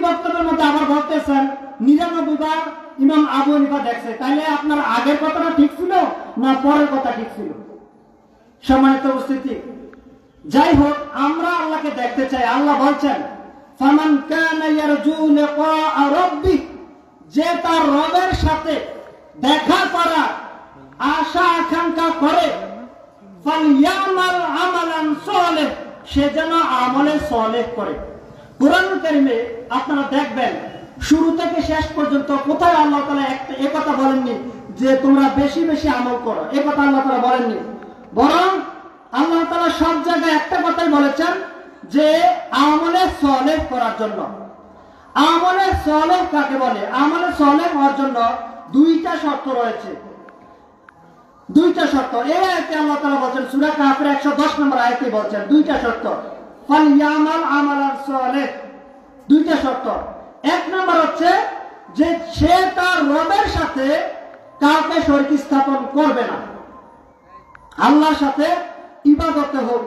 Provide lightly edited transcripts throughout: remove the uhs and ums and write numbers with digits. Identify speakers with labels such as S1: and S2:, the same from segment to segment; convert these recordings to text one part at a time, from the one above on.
S1: বক্তব্যের মধ্যে আবার বলতেছেন 99 বার ইমাম আবু হানিফা দেখছে, তাইলে আপনার আগের কথাটা ঠিক ছিল না পরের কথা ঠিক ছিল? সম্মানিত উপস্থিতি, যাই হোক, আমরা আল্লাহকে দেখতে চাই। আল্লাহ বলছেন ফামান কানা ইয়ারজু লিকা রাব্বিহ, যে তার রবের সাথে দেখা করার আশা আকাঙ্ক্ষা করে, ফালইয়ামাল আমালান সালিহ, সে যেন আমলে সালেহ করে। কোরআন কারীমে আপনারা দেখবেন শুরু থেকে শেষ পর্যন্ত কোথায় আল্লাহ তাআলা এই কথা বলেননি যে তোমরা বেশি বেশি আমল করো, এই কথা আল্লাহ তাআলা বলেননি। বরং আল্লাহ তাআলা সব জায়গায় একটা কথাই বলেছেন যে আমলে সালেহ করার জন্য। আমলে সালেহ কাকে বলে? আমলে সালেহ হওয়ার জন্য দুইটা শর্ত রয়েছে, দুইটা শর্ত। এই আয়াতে আল্লাহ তাআলা বলেন, সূরা কাহফের 110 নম্বর আয়াতে বলেন দুইটা শর্ত, ফালইয়ামাল আমালান সালেহ, দুইটা শর্ত। এক নম্বর হচ্ছে যে সে তার রবের সাথে কাউকে শরীক স্থাপন করবে না, আল্লাহর সাথে ইবাদতে হোক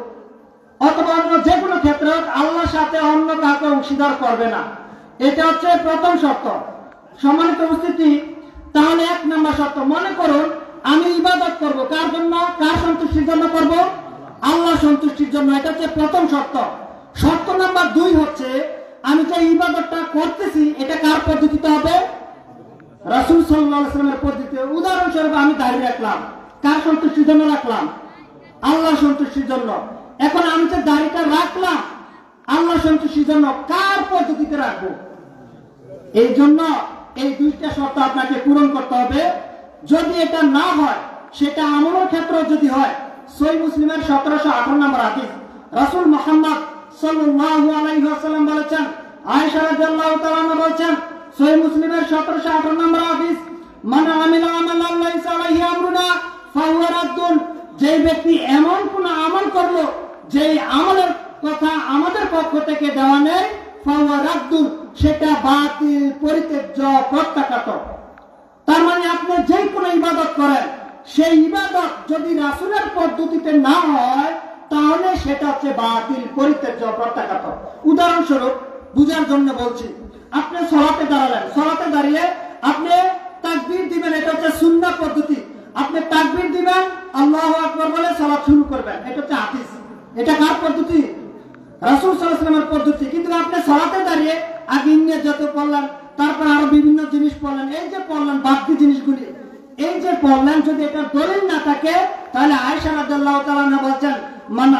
S1: অথবা অন্য যে কোনো ক্ষেত্রে হোক আল্লাহর সাথে অন্য কাউকে অংশীদার করবে না। এটা হচ্ছে প্রথম শর্ত। সম্মানিত উপস্থিতি, তাহলে এক নম্বর শর্ত, মনে করুন আমি ইবাদত করব, কার জন্য? কার সন্তুষ্টির জন্য করব? আল্লাহ সন্তুষ্টির জন্য। এটা হচ্ছে প্রথম শর্ত। শর্ত নাম্বার 2 হচ্ছে আমি যে ইবাদতটা করতেছি এটা কার পদ্ধতিতে হবে? রাসূল সাল্লাল্লাহু আলাইহি ওয়াসাল্লামের পদ্ধতিতে। উদাহরণস্বরূপ আমি দাঁড়িয়ে রাখলাম, কার সন্তুষ্টির জন্য রাখলাম? আল্লাহ সন্তুষ্টির জন্য। এখন আমি যে দাড়িটা রাখলাম আল্লাহ সন্তুষ্টির জন্য, কার পদ্ধতিতে রাখবো? এই জন্য এই দুইটা শর্ত আপনাকে পূরণ করতে হবে। যদি এটা না হয়, সেটা আমলের ক্ষেত্রে যদি হয়, সহিহ মুসলিমের 1718 নম্বর হাদিস, রাসূল মুহাম্মদ সাল্লাল্লাহু আলাইহি ওয়াসাল্লাম বলেছেন, আয়েশা রাদিয়াল্লাহু তাআলা আনহা বলেছেন, সহিহ মুসলিমের 1718 নম্বর হাদিস, মান আমিলা আমালান লাইসা আলাইহি আমরুনা ফাহুয়া রাদ্দুন, যে ব্যক্তি এমন কোন আমল করলো যে আমলের কথা আমাদের পক্ষ থেকে দেওয়া নেই, ফাহুয়া রাদ্দুন, সেটা বাতিল, পরিত্যাজ্য, প্রত্যাখ্যাত। তার মানে আপনি যে কোনো ইবাদত করেন, সেই ইবাদত যদি রাসূলের পদ্ধতিতে না হয় তাহলে সেটা হচ্ছে বাতিল, পরিত্যাজ্য, প্রত্যাখ্যাত। উদাহরণস্বরূপ বুঝার জন্য বলছি, আপনি সালাতে দাঁড়ালেন, সালাতে দাঁড়িয়ে আপনি তাকবীর দিবেন, এটা হচ্ছে সুন্নাহ পদ্ধতি। আপনি তাকবীর দিবেন, আল্লাহু আকবার বলে সালাত শুরু করবেন, এটা হচ্ছে হাদিস। এটা কার পদ্ধতি? রাসূল সাল্লাল্লাহু আলাইহি ওয়াসাল্লামের পদ্ধতি। কিন্তু আপনি সালাতে দাঁড়িয়ে আগে নিয়ত যত পড়লেন, তারপর আরো বিভিন্ন জিনিস পড়লেন, এই যে পড়লেন বাকি জিনিসগুলি, এই যে পড়লেন, যদি এটা দলিল না থাকে তাহলে আয়েশা রাদিয়াল্লাহু তাআলা আনহা বলেন, মান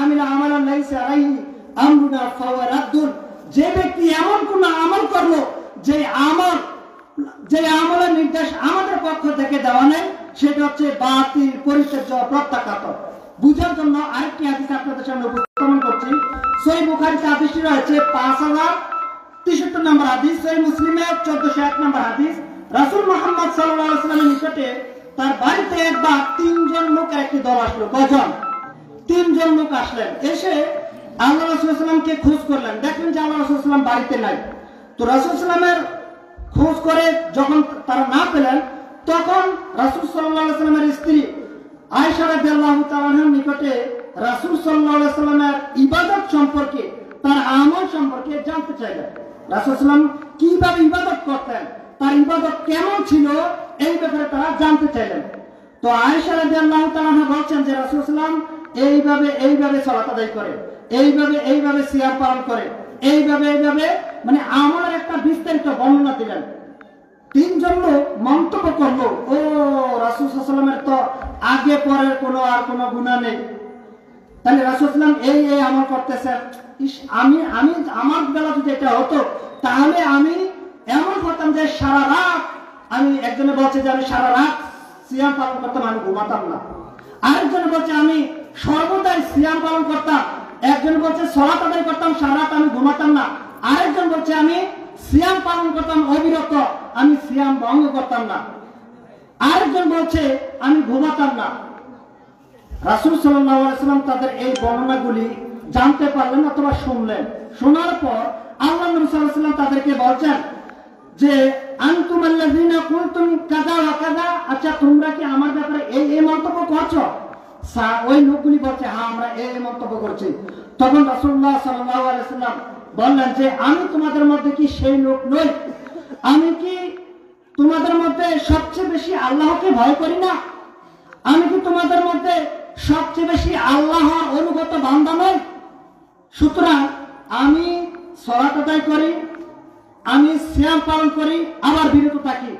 S1: আমিলা আমালান লাইসা আলাইহি আমরুনা ফাহুয়া রাদ্দুন, যে ব্যক্তি এমন কোন আমল করলো যে আমলের নির্দেশ আমাদের পক্ষ থেকে দেওয়া নেই, সেটা হচ্ছে বাতিল, পরিত্যাজ্য, প্রত্যাখ্যাত। বুঝার জন্য আরেকটি হাদিস আপনাদের সামনে উপস্থাপন করছি। সহিহ বুখারীতে হাদিসটি রয়েছে 5063 নম্বর হাদিস, সহিহ মুসলিমে 1401 নম্বর হাদিস। রাসূল মুহাম্মদ সাল্লাল্লাহু আলাইহি ওয়াসাল্লামের নিকটে তার বাড়িতে একবার 3 জন লোকের একটি দল আসলো। কয়জন? 3 জন লোক আসলেন। এসে আল্লাহ রাসূল সাল্লাল্লাহু আলাইহি ওয়াসাল্লামকে খোঁজ করলেন, দেখলেন যে আল্লাহ রাসূল সাল্লাল্লাহু আলাইহি ওয়াসাল্লাম বাড়িতে নাই। তো রাসূল সাল্লাল্লাহু আলাইহি ওয়াসাল্লামের খোঁজ করে যখন তারা না পেলেন, তখন রাসূল সাল্লাল্লাহু আলাইহি ওয়াসাল্লামের স্ত্রী আয়েশা রাদিয়াল্লাহু তাআলা আনহার নিকটে রাসূল সাল্লাল্লাহু আলাইহি ওয়াসাল্লামের ইবাদত সম্পর্কে, তার আমল সম্পর্কে জানতে চাইলেন। রাসূল সাল্লাল্লাহু আলাইহি ওয়াসাল্লাম কিভাবে ইবাদত করতেন, তার ইবাদত কেমন ছিল, এই ব্যাপারে তারা জানতে চাইলেন। তো আয়েশা রাদিয়াল্লাহু তাআলা আনহা বলছেন যে রাসূল সাল্লাল্লাহু আলাইহি ওয়াসাল্লাম এইভাবে সালাত আদায় করে, এইভাবে সিয়াম পালন করে, এইভাবে মানে আমলের একটা বিস্তারিত বর্ণনা দিলেন। 3 জন লোক মন্তব্য করলো, ও রাসূল সাল্লাল্লাহু আলাইহি ওয়াসাল্লামের তো আগে পরের কোনো গুনাহ নেই, তাহলে রাসূল সাল্লাল্লাহু আলাইহি ওয়াসাল্লাম এই আমল করতেছেন। আমি আমার বেলা যদি এটা হতো তাহলে আমি এমন করতাম যে সারা রাত, আমি একজনে বলছে যে আমি সারা রাত সিয়াম পালন করতাম, আমি ঘুমাতাম না। আরেকজনে বলছে আমি সর্বদাই সিয়াম পালন করতাম। একজন বলছে সালাত আদায় করতাম, সারা রাত আমি ঘুমাতাম না। আরেকজন বলছে আমি সিয়াম পালন করতাম অবিরত, আমি সিয়াম ভঙ্গ করতাম না। আরেকজন বলছে আমি ঘুমাতাম না। রাসূল সাল্লাল্লাহু আলাইহি ওয়াসাল্লাম তাদের এই বর্ণনাগুলি জানতে পারলেন অথবা শুনলেন। শোনার পর আল্লাহ নবী সাল্লাল্লাহু আলাইহি ওয়াসাল্লাম তাদেরকে বলছেন যে আনতুম আল্লাযিনা কুনতুম কাযা ওয়া কাযা, আচ্ছা তোমরা কি আমার ব্যাপারে এই মন্তব্য করছো? ওই লোকগুলি বলছে হ্যাঁ আমরা এই মন্তব্য করছি। তখন রাসূলুল্লাহ সাল্লাল্লাহু আলাইহি ওয়াসাল্লাম বললেন যে আমি তোমাদের মধ্যে কি সেই লোক নই? আমি কি তোমাদের মধ্যে সবচেয়ে বেশি আল্লাহকে ভয় করি না? আমি কি তোমাদের মধ্যে সবচেয়ে বেশি আল্লাহর অনুগত বান্দা নই? সুতরাং আমি সালাত আদায় করি, আমি সিয়াম পালন করি, আবার বিরত থাকি।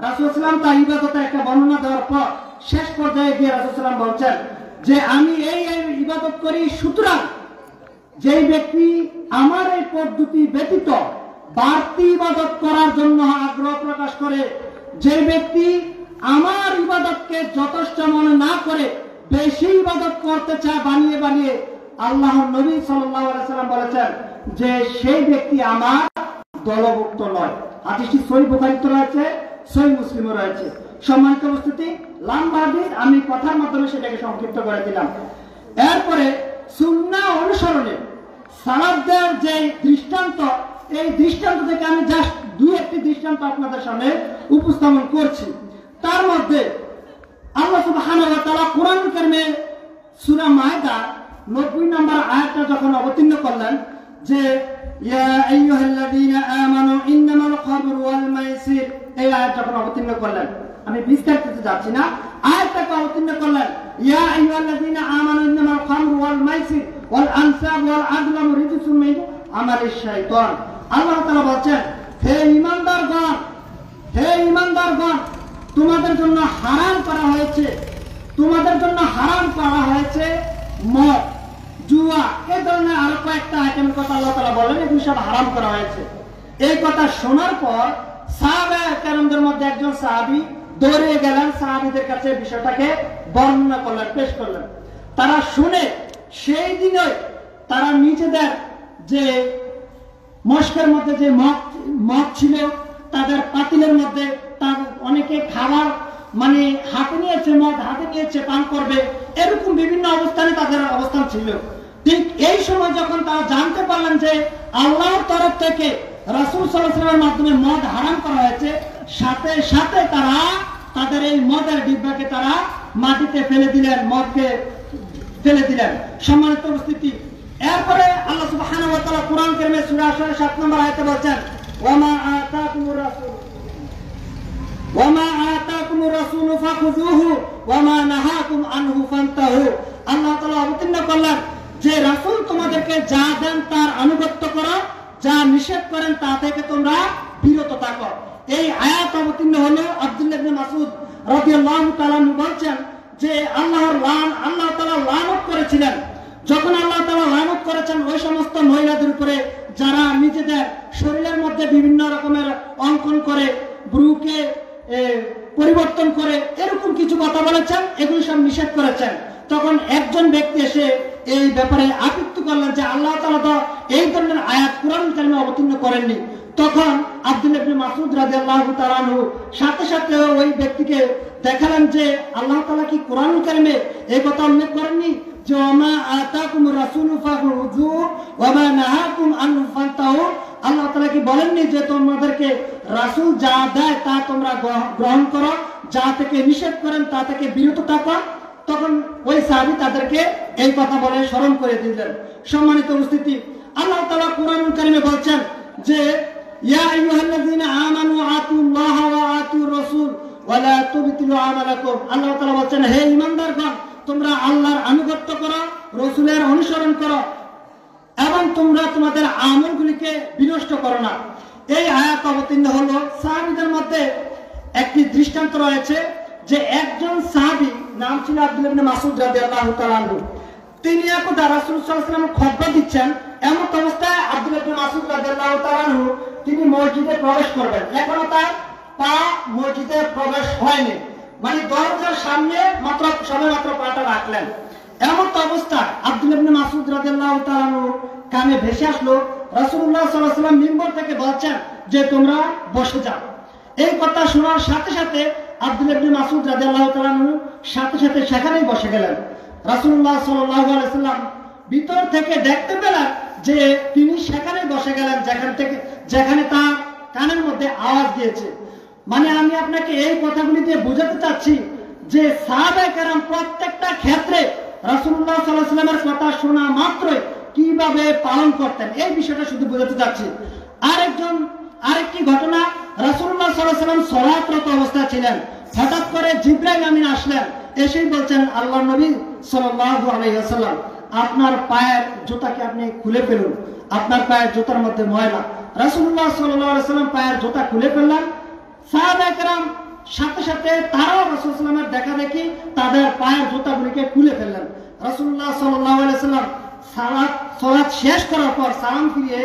S1: রাসূল সাল্লাল্লাহু তার ইবাদতের একটা বর্ণনা দেওয়ার পর শেষ পর্যায়ে গিয়ে রাসূল সাল্লাল্লাহু বলছেন যে আমি এই ইবাদত করি, সুতরাং যেই ব্যক্তি আমার এই পদ্ধতি ব্যতীত বাড়তি ইবাদত করার জন্য আগ্রহ প্রকাশ করে, যে ব্যক্তি আমার ইবাদতকে যথেষ্ট মনে না করে বেশি ইবাদত করতে চায় বানিয়ে বানিয়ে, আল্লাহর নবী সাল্লাল্লাহু আলাইহি সাল্লাম বলেছেন যে সেই ব্যক্তি আমার দলভুক্ত নয়। হাদিসটি সহিহ বুখারীতে রয়েছে, সহিহ মুসলিমে রয়েছে। সম্মানিত উপস্থিতি, লম্বা হাদিস, আমি কথার মাধ্যমে সেটাকে সংক্ষিপ্ত করে দিলাম। এরপরে সুন্নাহ অনুসরণে সালাতের যে দৃষ্টান্ত, এই দৃষ্টান্ত থেকে আমি জাস্ট দুই একটি দৃষ্টান্ত আপনাদের সামনে উপস্থাপন করছি। তার মধ্যে আল্লাহ সুবহানাহু ওয়া তাআলা কোরআন কারিমে সূরা মায়দা 90 নম্বর আয়াতটা যখন অবতীর্ণ করলেন যে ইয়া আইয়ুহাল্লাযীনা আমানু ইন্নামাল খামরু ওয়াল মাইসির, এই আয়াত যখন অবতীর্ণ করলেন, আমি বিস্তারিত যাচ্ছি না, আয়াতটাকে অবতীর্ণ করলেন ইয়া আইয়ুহাল্লাযীনা আমানু ইন্নামাল খামরু ওয়াল মাইসির ওয়াল আনসাব ওয়াল আযলামু রিজসুম মিন আমালিশ শাইতান। আল্লাহ তাআলা বলেন, হে ঈমানদারগণ, হে ঈমানদারগণ, তোমাদের জন্য হারাম করা হয়েছে, তোমাদের জন্য হারাম করা হয়েছে মদ, জুয়া, এই ধরনের আরো কয়েকটা আইটেমের কথা আল্লাহ তাআলা বলেন, এগুলো সব হারাম করা হয়েছে। এই কথা শোনার পর সাহাবায়ে কেরামদের মধ্যে একজন সাহাবী দৌড়ে গেলেন, সাহাবীদের কাছে বিষয়টাকে বর্ণনা করলেন, পেশ করলেন। তারা শুনে সেই দিনে তারা নিজেদের যে মশকের মধ্যে যে মদ ছিল, তাদের পাতিলের মধ্যে তার অনেকে খাবার মানে হাতে নিয়েছে, মদ হাতে নিয়েছে, পান করবে, এরকম বিভিন্ন অবস্থানে তাদের অবস্থান ছিল। ঠিক এই সময় যখন তারা জানতে পারলেন যে আল্লাহর তরফ থেকে রাসূল সাল্লাল্লাহু আলাইহি ওয়াসাল্লামের মাধ্যমে মদ হারাম করা হয়েছে, সাথে সাথে তারা তাদের এই মদের ডিব্বাকে তারা মাটিতে ফেলে দিলেন, মদকে ফেলে দিলেন। সম্মানিত উপস্থিতি, এরপরে আল্লাহ সুবহানাহু ওয়া তাআলা কোরআন কারিমে সূরা আশ-শুরা 7 নম্বর আয়াতে বলেন ওয়ামা আতাকুমুর রাসূল ফাখুযুহু ওয়ামা নাহাকুম আনহু ফান্তাহু। আল্লাহ তাআলা অবতীর্ণ করলেন যে রাসূল তোমাদেরকে যা দেন তার আনুগত্য করো, যা নিষেধ করেন তা থেকে তোমরা বিরত থাকো। এই আয়াত অবতীর্ণ হলো আব্দুল্লাহ ইবনে মাসউদ রাদিয়াল্লাহু তাআলা বলছেন যে আল্লাহ তাআলা লানত করেছিলেন, যখন আল্লাহ তাআলা লানত করেছেন ওই সমস্ত মহিলাদের উপরে যারা নিজেদের শরীরের মধ্যে বিভিন্ন রকমের অঙ্কন করে, ব্রুকে পরিবর্তন করে, এরকম কিছু কথা বলেছেন, এগুলো সব নিষেধ করেছেন। তখন একজন ব্যক্তি এসে এই ব্যাপারে আপত্তি করলেন যে আল্লাহ তাআলা তো এই ধরনের আয়াত কোরআন কারিমে অবতীর্ণ করেননি। তখন আব্দুল্লাহ ইবনে মাসউদ রাদিয়াল্লাহু তাআলা আনহু সাথে সাথে ওই ব্যক্তিকে দেখালেন যে আল্লাহ তাআলা কি কোরআন কারিমে এই কথা উল্লেখ করেননি যে ওয়ামা আতাকুমুর রাসূলু ফাখুযু ওয়ামা নাহাকুম আনহু ফান্তাহু? আল্লাহ তাআলা কি বলেননি যে তোমাদেরকে রাসূল যা দেয় তা তোমরা গ্রহণ করো, যা থেকে নিষেধ করেন তা থেকে বিরত থাকো? তখন ওই সাহাবী তাদেরকে এই কথা বলে স্মরণ করে দিলেন। সম্মানিত উপস্থিতি, আল্লাহ তাআলা কোরআন কারিমে বলছেন যে ইয়া আইয়ুহাল্লাযীনা আমানু আতিউল্লাহ ওয়া আতিউর রাসূল ওয়া লা তুবতিলু আমালাকুম। আল্লাহ তাআলা বলছেন, হে ঈমানদারগণ, তোমরা আল্লাহর আনুগত্য করো, রাসূলের অনুসরণ করো এবং তোমরা তোমাদের আমলগুলিকে বিনষ্ট করো না। এই আয়াত অবতীর্ণ হলো। সাহাবীদের মধ্যে একটি দৃষ্টান্ত রয়েছে যে একজন সাহাবী নাম ছিল আব্দুল্লাহ ইবনে মাসউদ রাদিয়াল্লাহু তাআলা আনহু, তিনি একদা রাসূল সাল্লাল্লাহু আলাইহি ওয়াসাল্লাম খুতবা দিচ্ছেন, এমন অবস্থায় আব্দুল্লাহ ইবনে মাসউদ রাদিয়াল্লাহু তাআলা আনহু তিনি মসজিদে প্রবেশ করবেন, এখনো তার পা মসজিদে প্রবেশ হয়নি, মানে দরজার সামনে সবেমাত্র পাটা রাখলেন। এমন অবস্থা আব্দুল্লাহ ইবনে মাসউদ রাদিয়াল্লাহু তাআলা আনহু কানে ভেসে আসলো রাসূলুল্লাহ সাল্লাল্লাহু আলাইহি ওয়াসাল্লাম মিম্বর থেকে বলছেন যে তোমরা বসে যাও। এই কথা শোনার সাথে সাথে আব্দুল্লাহ ইবনে মাসউদ রাদিয়াল্লাহু তাআলা আনহু সাথে সাথে সেখানেই বসে গেলেন। রাসূলুল্লাহ সাল্লাল্লাহু আলাইহি ওয়াসাল্লাম ভিতর থেকে দেখতে পেলেন যে তিনি সেখানেই বসে গেলেন যেখানে তার কানের মধ্যে আওয়াজ দিয়েছে। মানে আমি আপনাকে এই কথাগুলি দিয়ে বোঝাতে চাচ্ছি যে সাহাবায়ে কেরাম প্রত্যেকটা ক্ষেত্রে রাসূলুল্লাহ সাল্লাল্লাহু আলাইহি ওয়াসাল্লামের কথা শোনা মাত্রই কিভাবে পালন করতেন, এই বিষয়টা শুধু বোঝাতে চাচ্ছি। আরেকটি ঘটনা, রাসূলুল্লাহ সাল্লাল্লাহু আলাইহি ওয়াসাল্লাম সালাতরত অবস্থায় ছিলেন। হঠাৎ করে জিবরাইল আমিন আসলেন, এসেই বলছেন, আল্লাহর নবী সাল্লাল্লাহু আলাইহি ওয়াসাল্লাম, আপনার পায়ের জুতাকে আপনি খুলে ফেলুন, আপনার পায়ের জুতার মধ্যে ময়লা। রাসূলুল্লাহ সাল্লাল্লাহু আলাইহি ওয়াসাল্লাম পায়ের জুতা খুলে ফেললেন। সাহাবায়ে কেরাম সাথে সাথে তারাও রাসূল সাল্লাল্লাহু আলাইহি ওয়াসাল্লামের দেখা দেখি তাদের পায়ের জুতাগুলিকে খুলে ফেললেন। রাসূলুল্লাহ সাল্লাল্লাহু আলাইহি ওয়াসাল্লাম সালাত শেষ করার পর সালাম ফিরিয়ে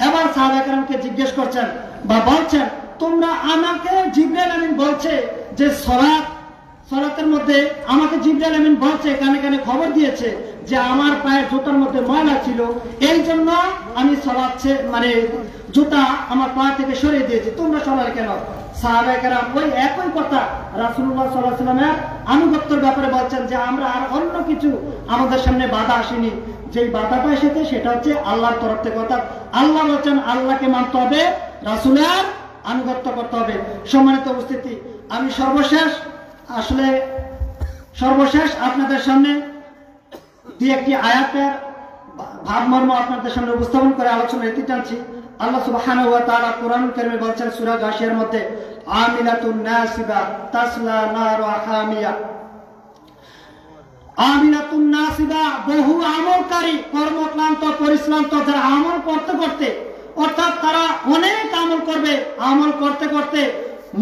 S1: এবার সাহাবায়ে কেরামকে জিজ্ঞেস করছেন বা বলছেন, তোমরা আমাকে জিবরাইল আমিন বলছে যে সালাতের মধ্যে আমাকে জিবরাইল আমিন বলছে, কানে কানে খবর দিয়েছে যে আমার পায়ের জুতার মধ্যে ময়লা ছিল, এই জন্য আমি মানে জুতা আমার পা থেকে সরিয়ে দিয়েছি, তোমরা সরালে কেন? সাহাবায়ে কেরাম ওই একই কথা রাসূলুল্লাহ সাল্লাল্লাহু আলাইহি ওয়াসাল্লামের আনুগত্যের ব্যাপারে বলছেন যে আমরা আর অন্য কিছু আমাদের সামনে বাধা আসেনি, যেই বাধাটা এসেছে সেটা হচ্ছে আল্লাহর তরফ থেকে। অর্থাৎ আল্লাহ বলছেন আল্লাহকে মানতে হবে, রাসূলের আনুগত্য করতে হবে। সম্মানিত উপস্থিতি, আমি সর্বশেষ আপনাদের সামনে দুই একটি আয়াতের ভাবমর্ম আপনাদের সামনে উপস্থাপন করে আলোচনা এতে টানছি। আল্লাহ সুবহানাহু ওয়া তাআলা কোরআন কারীমে বলছেন সূরা গাশিয়ার মধ্যে, আমিলাতুন নাসিবা তাসলা নারা হামিয়া। আমিলাতুন নাসিবা, বহু আমলকারী, কর্মক্লান্ত পরিশ্রান্ত, যারা আমল করতে করতে, অর্থাৎ তারা অনেক আমল করবে, আমল করতে করতে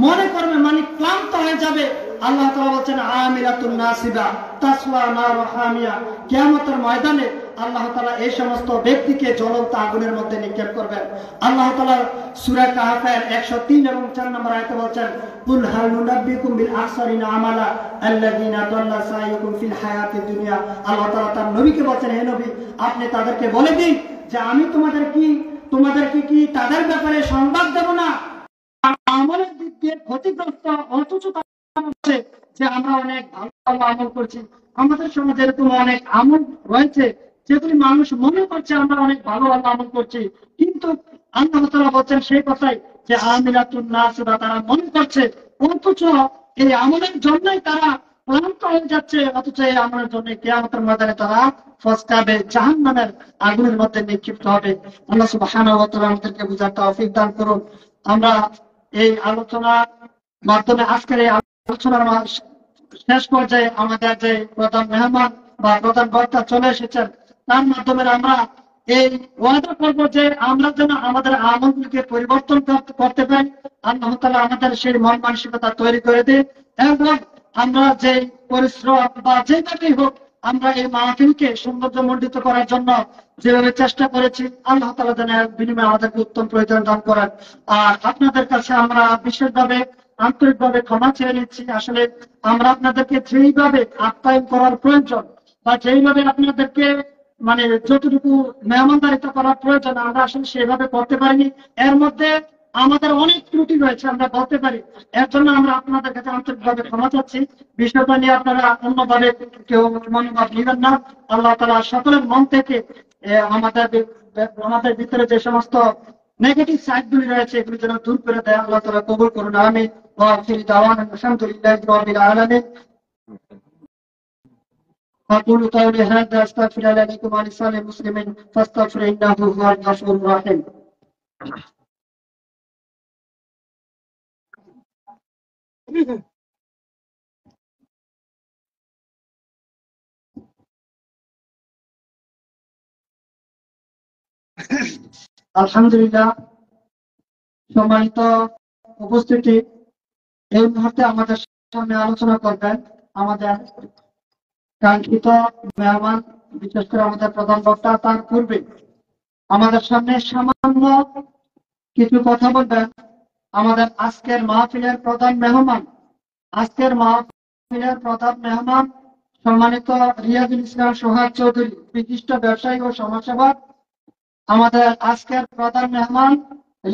S1: মনে করবে মানে ক্লান্ত হয়ে যাবে। আল্লাহ তাআলা বলছেন আমিলাতুন নাসিবা তাসলা নারা হামিয়া। কিয়ামতের ময়দানে আল্লাহ তাআলা এই সমস্ত ব্যক্তিকে জ্বলন্ত আগুনের মধ্যে নিক্ষেপ করবেন। আল্লাহ তাআলা সূরা কাহফের 103 এবং 4 নম্বর আয়াতে বলছেন, কুল হাল নুনাব্বিকুম বিল আখসারিনা আমালা আল্লাযিনা দাল্লা সাইয়ুকুম ফিল হায়াতিদ দুনিয়া। আল্লাহ তাআলা তার নবীকে বলছেন, হে নবী, আপনি তাদেরকে বলে দিন যে আমি তোমাদেরকে কি তাদের ব্যাপারে সংবাদ দেব না আমলের দিক দিয়ে ক্ষতিগ্রস্ত, অথচ যে আমরা অনেক ভালো ভালো আমল করছি, আমাদের সমাজে এরকম অনেক আমল রয়েছে যেগুলি মানুষ মনে করছে আমরা অনেক ভালো ভালো আমল করছি, কিন্তু আল্লাহ তাআলা বলছেন সেই কথাই যে আমিলাতুন নাসিবা, তারা মনে করছে, অথচ এই আমলের জন্যই তারা ক্লান্ত হয়ে যাচ্ছে, অথচ এই আমলের জন্য কিয়ামতের ময়দানে তারা ফসকাবে, জাহান্নামের আগুনের মধ্যে নিক্ষিপ্ত হবে। আল্লাহ সুবহানাহু ওয়া তাআলা আমাদেরকে বুঝার তৌফিক দান করুন। আমরা এই আলোচনার মাধ্যমে আজকের এই আলোচনার শেষ পর্যায়ে আমাদের যে প্রধান মেহমান বা প্রধান বক্তা চলে এসেছেন, তার মাধ্যমে আমরা এই ওয়াদা করবো যে আমরা যেন আমাদের আমলগুলিকে পরিবর্তন করতে পারি। আল্লাহ তাআলা আমাদের সেই মন মানসিকতা তৈরি করে দিন, এবং আমরা যে পরিশ্রম বা যেভাবেই হোক আমরা এই মাহফিলকে সৌন্দর্যমণ্ডিত করার জন্য যেভাবে চেষ্টা করেছি, আল্লাহ তাআলা যেন বিনিময়ে আমাদেরকে উত্তম প্রয়োজন দান করেন। আর আপনাদের কাছে আমরা বিশেষভাবে আন্তরিকভাবে ক্ষমা চেয়ে নিচ্ছি। আসলে আমরা আপনাদেরকে যেইভাবে আপ্যায়ন করার প্রয়োজন বা যেইভাবে আপনাদেরকে মানে যতটুকু মেহমানদারিত্ব করার প্রয়োজন আমরা আসলে সেভাবে করতে পারিনি। এর মধ্যে আমাদের অনেক ত্রুটি রয়েছে আমরা বলতে পারি, এর জন্য আমরা আপনাদের কাছে আন্তরিকভাবে ক্ষমা চাচ্ছি। বিষয়টা নিয়ে আপনারা অন্যভাবে কেউ মনোভাব নেবেন না। আল্লাহ তাআলা সকলের মন থেকে আমাদের ভিতরে যে সমস্ত নেগেটিভ সাইড গুলি রয়েছে এগুলি যেন দূর করে দেয়, আল্লাহ তাআলা কবুল করুন, আমিন। ওয়া আখিরু দাওয়ানা আলহামদুলিল্লাহি রাব্বিল আলামিন। أقول قولي هذا أستغفر الله لكم ولسائر المسلمين فاستغفروا إنه هو الغفور الرحيم. আলহামদুলিল্লাহ, সম্মানিত উপস্থিতি, এই মুহূর্তে আমাদের সামনে আলোচনা করবেন আমাদের কাঙ্ক্ষিত মেহমান, বিশেষ করে আমাদের প্রধান বক্তা। তার পূর্বে আমাদের সামনে সামান্য কিছু কথা বলবেন আমাদের আজকের মাহফিলের প্রধান মেহমান সম্মানিত রিয়াজুল ইসলাম সোহাগ চৌধুরী, বিশিষ্ট ব্যবসায়ী ও সমাজসেবক। আমাদের আজকের প্রধান মেহমান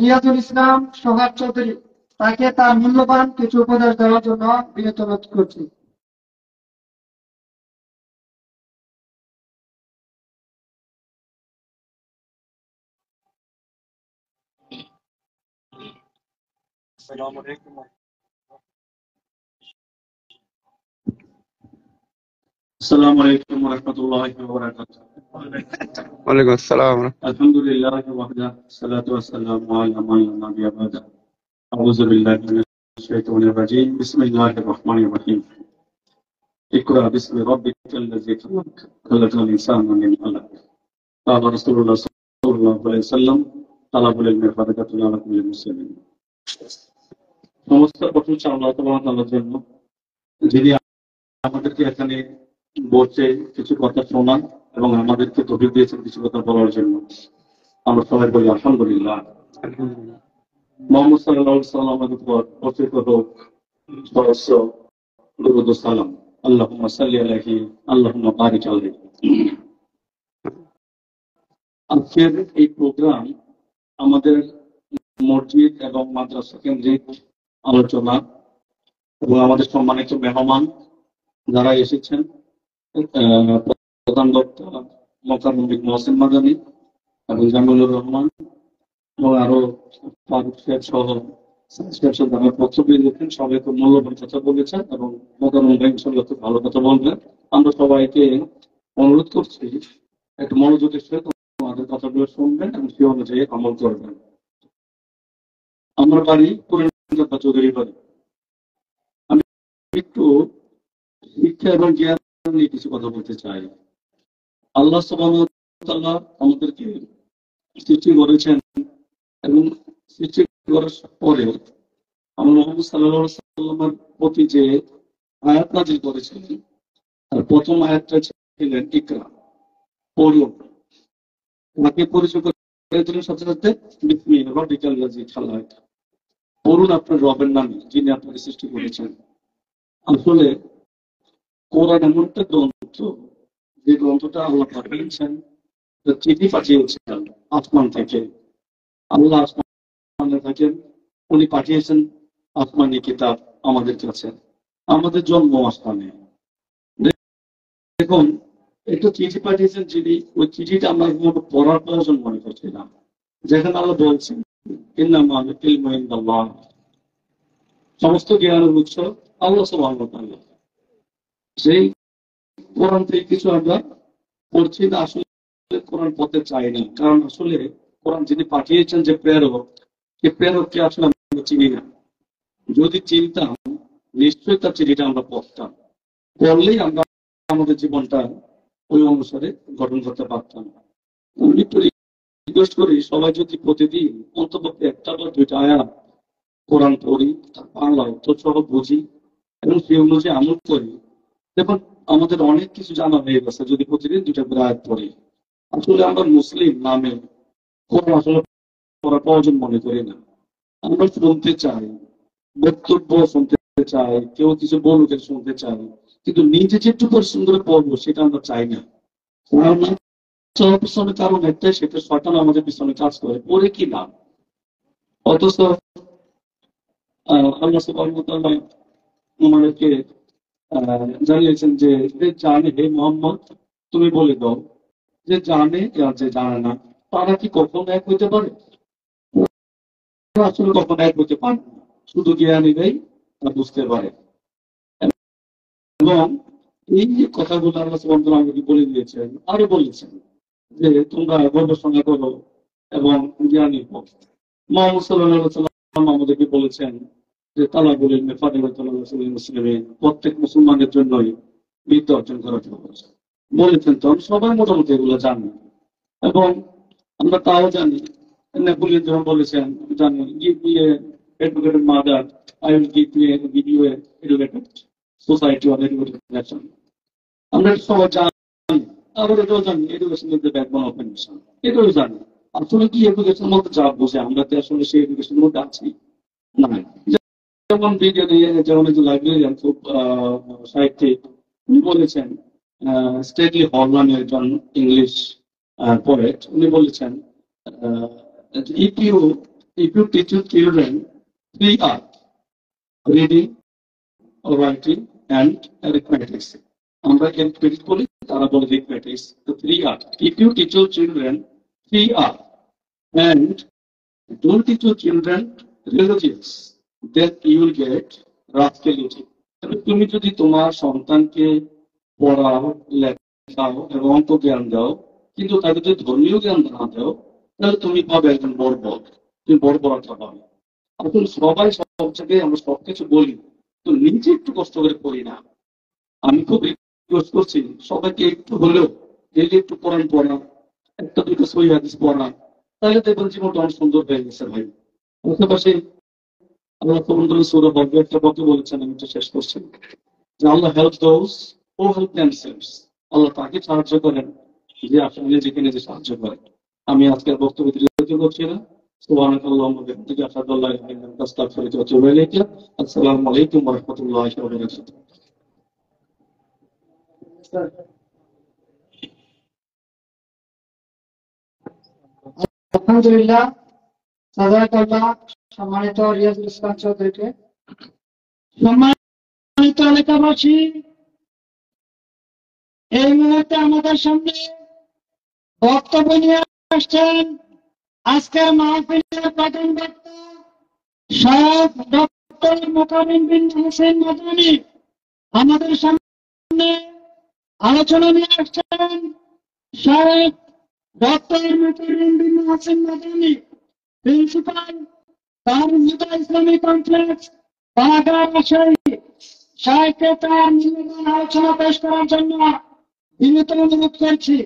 S1: রিয়াজুল ইসলাম সোহাগ চৌধুরী, তাকে তার মূল্যবান কিছু উপদেশ দেওয়ার জন্য বিনীত অনুরোধ করছি।
S2: আসসালামু আলাইকুম ওয়া রাহমাতুল্লাহি ওয়া বারাকাতুহু। ওয়ালাইকুম আসসালাম।
S3: আলহামদুলিল্লাহ ওয়াহদা সালাতু ওয়াসসালামু আলা মান লা নাবিয়্যা বা'দা আউযু বিল্লাহি মিনাশ শাইতানির রাজীম বিসমিল্লাহির রহমানির রহিম ইকরা বিসমি রাব্বিকাল্লাযী খালাক খালাকাল ইনসানা মিন আলাক ক্বালা রাসূলুল্লাহ সাল্লাল্লাহু আলাইহি ওয়াসাল্লাম তালাবুল ইলমি ফারিদাতুন আলা কুল্লি মুসলিমিন। সমস্ত প্রশংসা আল্লাহ তাআলার জন্য, যিনি আমাদেরকে এখানে বসে কিছু কথা শোনান এবং আমাদেরকে তৌফিক দিয়েছেন কিছু কথা বলার জন্য। আমরা সবাই বলি আলহামদুলিল্লাহ। মোহাম্মদ সাল্লাল্লাহু আলাইহি সাল্লামের উপর বর্ষিত হোক সহস্র দরুদ ও সালাম। আল্লাহুম্মা সাল্লি আলাইহি আল্লাহুম্মা বারিক আলাইহি। আজকের এই প্রোগ্রাম আমাদের মসজিদ এবং মাদ্রাসা কেন্দ্রিক আলোচনা এবং আমাদের সম্মানিত মেহমান যারা এসেছেন, প্রধান বক্তা মোকাররম মহসিন মাদানী এবং জামিলুর রহমান এবং আরো ফারুক সাহেব সহ বক্তব্য দিয়েছেন। সবাই খুব মূল্যবান কথা বলেছেন এবং মোকাররম ভাই ইনশাআল্লাহ খুব ভালো কথা বলবেন। আমরা সবাইকে অনুরোধ করছি একটু মনোযোগের সাথে আমাদের কথাগুলো শুনবেন এবং সে অনুযায়ী আমল করবেন। আমার বাড়ি পুরান চৌধুরী বাড়ি। আমি একটু শিক্ষা এবং জ্ঞান নিয়ে কিছু কথা বলতে চাই। আল্লাহ সুবহানাহু ওয়া তাআলা আমাদেরকে সৃষ্টি করেছেন এবং সৃষ্টি করার পরে আমরা মুহাম্মদ সাল্লাল্লাহু আলাইহি ওয়াসাল্লামের প্রতি যে আয়াত নাযিল করেছিলেন, আর প্রথম আয়াতটা ছিলেন ইকরা, পড়ুন। তাকে পরিচয় করে দিলেন সাথে সাথে বিসমি রাব্বিকাল্লাযী খালাক, পড়ুন আপনার রবের নামে যিনি আপনাকে সৃষ্টি করেছেন। আসলে কোরআন এমন একটা গ্রন্থ, যে গ্রন্থটা আল্লাহ পাঠিয়েছেন, চিঠি পাঠিয়েছেন আসমান থেকে। আল্লাহ আসমানে থাকেন, উনি পাঠিয়েছেন আসমানি কিতাব আমাদের কাছে। আমাদের জন্ম আসমানে। দেখুন, একটা চিঠি পাঠিয়েছেন যিনি, ওই চিঠিটা আমরা পড়ার প্রয়োজন মনে করছি না। যেখানে আল্লাহ বলছেন ইন্নামা ইলমু ইনদাল্লাহ, সমস্ত জ্ঞানের উৎস আল্লাহ সুবহানাহু ওয়া তাআলা। সেই কোরআন থেকে কিছু আমরা পড়ছি না, আসলে কোরআন পড়তে চাই না। কারণ আসলে কোরআন যিনি পাঠিয়েছেন, যে প্রেরক, সেই প্রেরককে আসলে আমরা চিনি না। যদি চিনতাম নিশ্চয়ই তার চিঠিটা আমরা পড়তাম, পড়লেই আমরা আমাদের জীবনটা ওই অনুসারে গঠন করতে পারতাম। আমি একটু রিকোয়েস্ট করি, সবাই যদি প্রতিদিন অন্তপক্ষে একটা বা দুইটা আয়াত কোরআন পড়ি, তার বাংলা উত্তর সহ বুঝি এবং সেই অনুযায়ী আমল করি, দেখুন আমাদের অনেক কিছু জানা হয়ে গেছে যদি প্রতিদিন দুইটা করে আয়াত পড়ি। আসলে আমরা মুসলিম নামে কোরআন আসলে পড়ার প্রয়োজন মনে করি না। আমরা শুনতে চাই, বক্তব্য শুনতে চাই, কেউ কিছু বলুক শুনতে চাই, কিন্তু নিজে যে একটু পরিশ্রম করে পড়বো সেটা আমরা চাই না। পিছনে কারণ একটাই, সেটা শয়তান আমাদের পিছনে কাজ করে, পড়ে কি না। অথচ আল্লাহ সুবহানাহু ওয়া তাআলা আমাদেরকে জানিয়েছেন যে জানে, হে মুহাম্মদ তুমি বলে দাও যে জানে আর যে জানে না তারা কি কখনো এক হইতে পারে? আসলে কখনো এক হইতে পারে না, শুধু জ্ঞানীরাই তা বুঝতে পারে। এবং এই যে কথাগুলো আল্লাহ সুবহানাহু ওয়া তাআলা আমাকে বলে দিয়েছেন, আরো বলেছেন যে তোমরা গবেষণা করো এবং জ্ঞানী হও। মুহাম্মদ সাল্লাল্লাহু আলাইহি ওয়াসাল্লাম আমাদেরকে বলেছেন যে তালাবুল ইলমি ফারিদাতুন আলা কুল্লি মুসলিমিন, প্রত্যেক মুসলমানের জন্যই বিদ্যা অর্জন করা ফরজ। বলেছেন তো সবাই মোটামুটি এগুলো জানি এবং আমরা তাও জানি। নেপোলিয়ন যখন বলেছেন জানি, give me a educated mother, I will give you a educated society or educated nation. আমরা সবাই জানি, আবার এটাও জানি education is the backbone of a nation, এটাও জানি। আসলে কি এডুকেশন মধ্যে যা বোঝে, আমরা তো আসলে সেই এডুকেশনের মধ্যে আছি না। যেমন বিজ্ঞানী, যেমন একজন লাইব্রেরিয়ান, খুব সাহিত্যিক, উনি বলেছেন, স্টেডলি হলম্যান একজন ইংলিশ পোয়েট, উনি বলেছেন if you teach your children 3 R's, reading, writing and arithmetic, আমরা arithmetic বলি, তারা বলে arithmetic, the 3 R's. If you teach your children 3 R's and don't teach your children religious, then you will get rascality. তুমি যদি তোমার সন্তানকে পড়াও, লেখাও এবং অঙ্ক জ্ঞান দাও, কিন্তু তাকে যদি ধর্মীয় জ্ঞান না দাও, তাহলে তুমি পাবে একজন বর্বর, তুমি বর্বরতা পাবে। এখন সবাই সব জায়গায় আমরা সবকিছু বলি, তো নিজে একটু কষ্ট করে করি না। আমি খুব রিকোয়েস্ট করছি সবাইকে একটু হলেও ডেইলি একটু কোরআন পড়া, একটা দুটো সহি হাদিস পড়া, তাহলে দেখবেন জীবনটা অনেক সুন্দর হয়ে গেছে ভাই। পাশাপাশি আল্লাহ সুবহানাহু সূরা হজে একটা কথা বলেছেন, আমি একটু শেষ করছি, যে Allah help those who help themselves. আল্লাহ তাকে সাহায্য করেন যে আসলে নিজেকে নিজে সাহায্য করে। আমি আজকের বক্তব্য দীর্ঘায়িত করছি না। সুবহানাকাল্লাহুম্মা ওয়া বিহামদিকা আশহাদু আল্লা ইলাহা ইল্লা আনতা আস্তাগফিরুকা ওয়া আতুবু ইলাইক। আসসালামু আলাইকুম ওয়া রাহমাতুল্লাহি ওয়া বারাকাতুহু।
S1: আলহামদুলিল্লাহ, জাযাকাল্লাহ সম্মানিত রিয়াজুল ইসলাম চৌধুরীকে। সম্মানিত এলাকাবাসী, এই মুহূর্তে আমাদের সামনে বক্তব্য নিয়ে আসছেন আজকের মাহফিলের প্রধান বক্তা শায়খ ডক্টর মোকাররম বিন হোসেন মাদানী। আমাদের সামনে আলোচনা নিয়ে আসছেন শায়খ ডক্টর মোকাররম বিন হোসেন মাদানী, প্রিন্সিপাল দারুল হুদা ইসলামিক কমপ্লেক্স, বাগা, রাজশাহী। শায়খকে তার মূল্যবান আলোচনা পেশ করার জন্য বিনীত অনুরোধ করছি।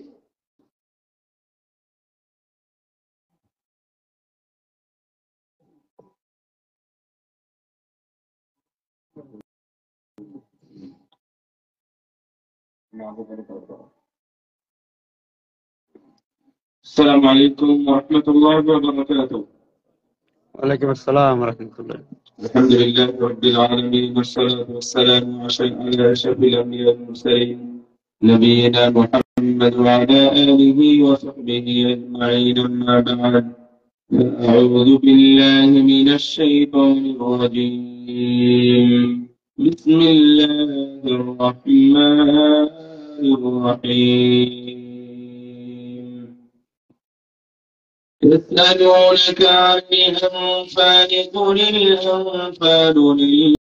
S3: السلام عليكم ورحمة الله وبركاته.
S2: وعليكم السلام ورحمة الله.
S3: الحمد لله رب العالمين، والصلاة والسلام على أشرف الأنبياء والمرسلين نبينا محمد وعلى آله وصحبه أجمعين. أما بعد، أعوذ بالله من الشيطان الرجيم. بسم الله الرحمن الرحيم. يسألونك عن الأنفال، قل الأنفال لله